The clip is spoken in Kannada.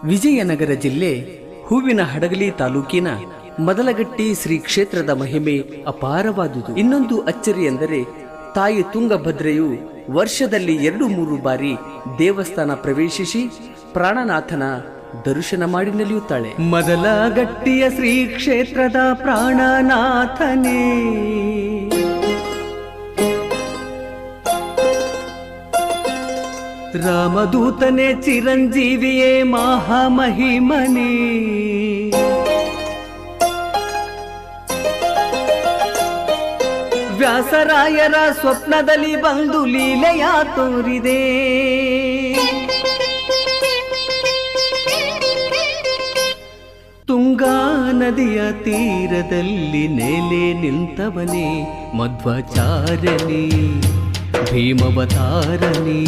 ವಿಜಯನಗರ ಜಿಲ್ಲೆ ಹೂವಿನ ಹಡಗಲಿ ತಾಲೂಕಿನ ಮದಲಗಟ್ಟಿ ಶ್ರೀ ಕ್ಷೇತ್ರದ ಮಹಿಮೆ ಅಪಾರವಾದುದು. ಇನ್ನೊಂದು ಅಚ್ಚರಿ ಎಂದರೆ ತಾಯಿ ತುಂಗಭದ್ರೆಯು ವರ್ಷದಲ್ಲಿ 2-3 ಬಾರಿ ದೇವಸ್ಥಾನ ಪ್ರವೇಶಿಸಿ ಪ್ರಾಣನಾಥನ ದರ್ಶನ ಮಾಡಿ ನಲಿಯುತ್ತಾಳೆ. ಮದಲಗಟ್ಟಿಯ ಶ್ರೀ ಕ್ಷೇತ್ರದ ಪ್ರಾಣನಾಥನೇ ರಾಮದೂತನೇ ಚಿರಂಜೀವಿಯೇ ಮಹಾಮಹಿಮನೇ ವ್ಯಾಸರಾಯರ ಸ್ವಪ್ನದಲ್ಲಿ ಬಂದು ಲೀಲೆಯ ತೋರಿದೆ. ತುಂಗಾ ನದಿಯ ತೀರದಲ್ಲಿ ನೆಲೆ ನಿಂತವನೇ ಮಧ್ವಾಚಾರ್ಯನೇ ಭೀಮವತಾರನೇ.